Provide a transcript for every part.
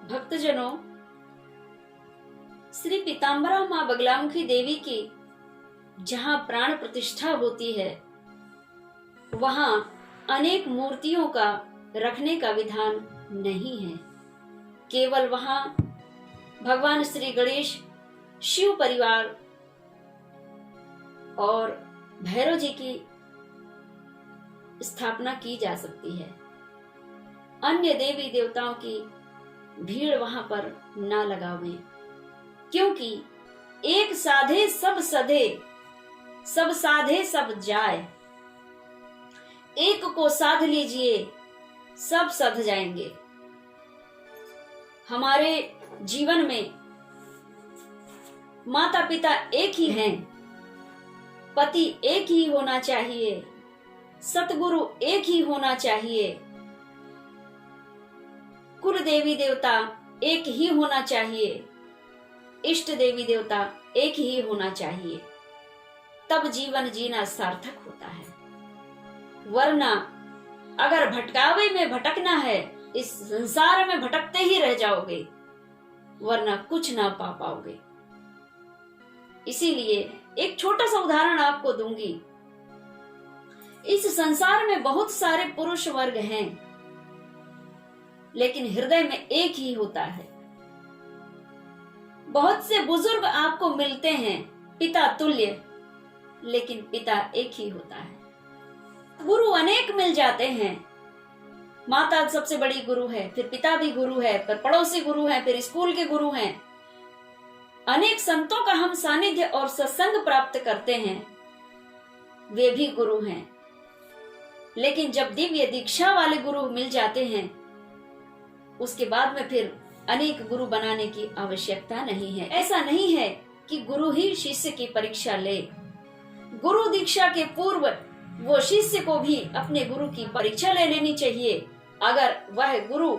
भक्तजनों, श्री पीताम्बरा माँ बगलामुखी देवी की जहाँ प्राण प्रतिष्ठा होती है, वहाँ अनेक मूर्तियों का रखने का विधान नहीं है। केवल वहाँ भगवान श्री गणेश, शिव परिवार और भैरव जी की स्थापना की जा सकती है। अन्य देवी देवताओं की भीड़ वहां पर ना लगावें, क्योंकि एक साधे सब सधे, सब साधे सब जाए। एक को साध लीजिए, सब सध जाएंगे। हमारे जीवन में माता पिता एक ही हैं, पति एक ही होना चाहिए, सतगुरु एक ही होना चाहिए, कुल देवी देवता एक ही होना चाहिए, इष्ट देवी देवता एक ही होना चाहिए। तब जीवन जीना सार्थक होता है। वरना अगर भटकावे में भटकना है, इस संसार में भटकते ही रह जाओगे, वरना कुछ ना पा पाओगे। इसीलिए एक छोटा सा उदाहरण आपको दूंगी। इस संसार में बहुत सारे पुरुष वर्ग हैं, लेकिन हृदय में एक ही होता है। बहुत से बुजुर्ग आपको मिलते हैं पिता तुल्य, लेकिन पिता एक ही होता है। गुरु अनेक मिल जाते हैं। माता सबसे बड़ी गुरु है, फिर पिता भी गुरु है, फिर पड़ोसी गुरु है, फिर स्कूल के गुरु हैं। अनेक संतों का हम सानिध्य और सत्संग प्राप्त करते हैं, वे भी गुरु हैं। लेकिन जब दिव्य दीक्षा वाले गुरु मिल जाते हैं, उसके बाद में फिर अनेक गुरु बनाने की आवश्यकता नहीं है। ऐसा नहीं है कि गुरु ही शिष्य की परीक्षा ले। गुरु दीक्षा के पूर्व वो शिष्य को भी अपने गुरु की परीक्षा ले लेनी चाहिए। अगर वह गुरु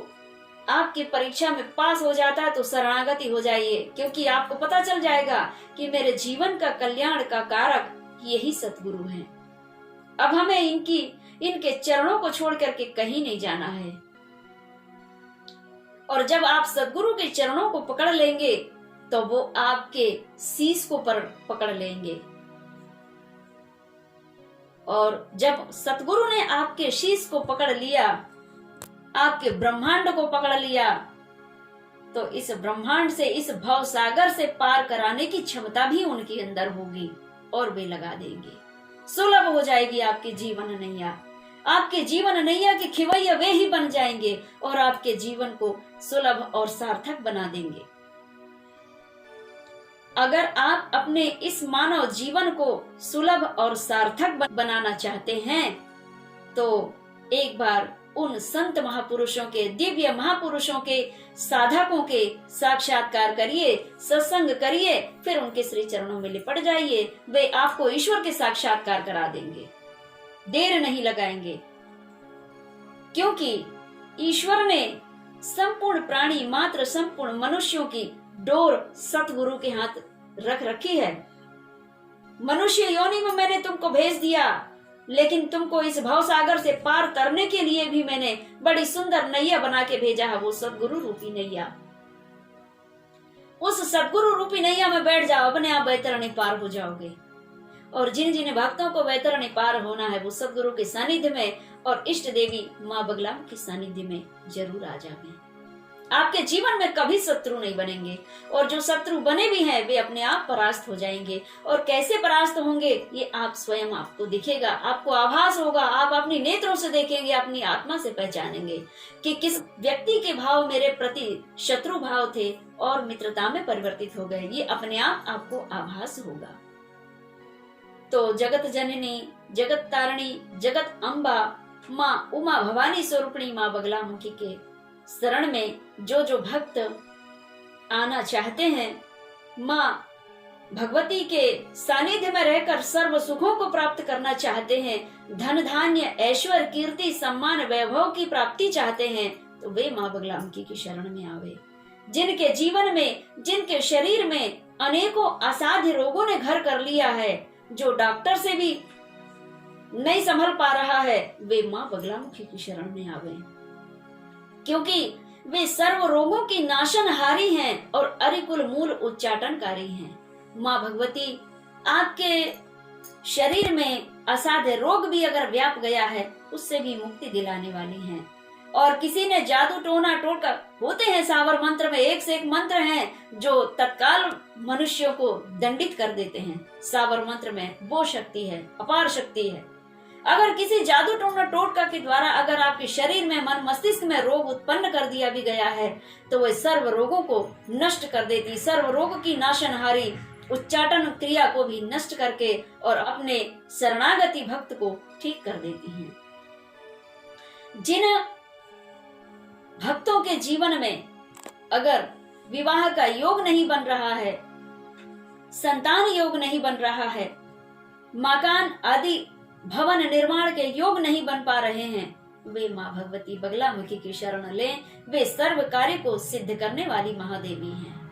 आपकी परीक्षा में पास हो जाता है तो शरणागति हो जाइए, क्योंकि आपको पता चल जाएगा कि मेरे जीवन का कल्याण का कारक यही सतगुरु हैं। अब हमें इनके चरणों को छोड़ करके कहीं नहीं जाना है। और जब आप सतगुरु के चरणों को पकड़ लेंगे तो वो आपके शीश को पकड़ लेंगे। और जब सतगुरु ने आपके शीश को पकड़ लिया, आपके ब्रह्मांड को पकड़ लिया, तो इस ब्रह्मांड से, इस भव सागर से पार कराने की क्षमता भी उनके अंदर होगी और वे लगा देंगे। सुलभ हो जाएगी आपकी जीवन नैया। आपके जीवन नैया के खिवैया वे ही बन जाएंगे और आपके जीवन को सुलभ और सार्थक बना देंगे। अगर आप अपने इस मानव जीवन को सुलभ और सार्थक बनाना चाहते हैं, तो एक बार उन संत महापुरुषों के, दिव्य महापुरुषों के, साधकों के साक्षात्कार करिए, सत्संग करिए, फिर उनके श्री चरणों में लिपट जाइए। वे आपको ईश्वर के साक्षात्कार करा देंगे, देर नहीं लगाएंगे। क्योंकि ईश्वर ने संपूर्ण प्राणी मात्र, संपूर्ण मनुष्यों की डोर सतगुरु के हाथ रख रखी है। मनुष्य योनि में मैंने तुमको भेज दिया, लेकिन तुमको इस भव सागर से पार तरने के लिए भी मैंने बड़ी सुंदर नैया बना के भेजा है, वो सतगुरु रूपी नैया। उस सतगुरु रूपी नैया में बैठ जाओ, अपने आप वैतरणी पार हो जाओगे। और जिन जिन भक्तों को वैतरणी पार होना है, वो सतगुरु के सानिध्य में और इष्ट देवी माँ बगलामुखी के सानिध्य में जरूर आ जाए। आपके जीवन में कभी शत्रु नहीं बनेंगे, और जो शत्रु बने भी हैं वे अपने आप परास्त हो जाएंगे। और कैसे परास्त होंगे ये आप स्वयं, आपको दिखेगा, आपको आभास होगा। आप अपनी नेत्रों से देखेंगे, अपनी आत्मा से पहचानेंगे कि किस व्यक्ति के भाव मेरे प्रति शत्रु भाव थे और मित्रता में परिवर्तित हो गए। ये अपने आप आपको आभास होगा। तो जगत जननी, जगत तारिणी, जगत अम्बा माँ उमा भवानी स्वरूपिणी माँ बगलामुखी के शरण में जो भक्त आना चाहते हैं, माँ भगवती के सानिध्य में रहकर सर्व सुखों को प्राप्त करना चाहते हैं, धन धान्य ऐश्वर्य कीर्ति सम्मान वैभव की प्राप्ति चाहते हैं, तो वे माँ बगलामुखी की शरण में आवे। जिनके जीवन में, जिनके शरीर में अनेकों असाध्य रोगों ने घर कर लिया है, जो डॉक्टर से भी नहीं संभल पा रहा है, वे माँ बगलामुखी की शरण में आवे। क्योंकि वे सर्व रोगों की नाशनहारी हैं और अरिकुल मूल उच्चाटनकारी हैं। माँ भगवती आपके शरीर में असाध्य रोग भी अगर व्याप गया है उससे भी मुक्ति दिलाने वाली हैं। और किसी ने जादू टोना टोटका, होते हैं सावर मंत्र में एक से एक मंत्र हैं जो तत्काल मनुष्यों को दंडित कर देते हैं। सावर मंत्र में वो शक्ति है, अपार शक्ति है। अगर किसी जादू टोना टोटका के द्वारा अगर आपके शरीर में मन मस्तिष्क में रोग उत्पन्न कर दिया भी गया है तो वह सर्व रोगों को नष्ट कर देती, सर्व रोग की नाशनहारी उच्चाटन क्रिया को भी नष्ट करके और अपने शरणागति भक्त को ठीक कर देती हैं। जिन भक्तों के जीवन में अगर विवाह का योग नहीं बन रहा है, संतान योग नहीं बन रहा है, मकान आदि भवन निर्माण के योग नहीं बन पा रहे हैं, वे माँ भगवती बगलामुखी की शरण लें। वे सर्व कार्य को सिद्ध करने वाली महादेवी हैं।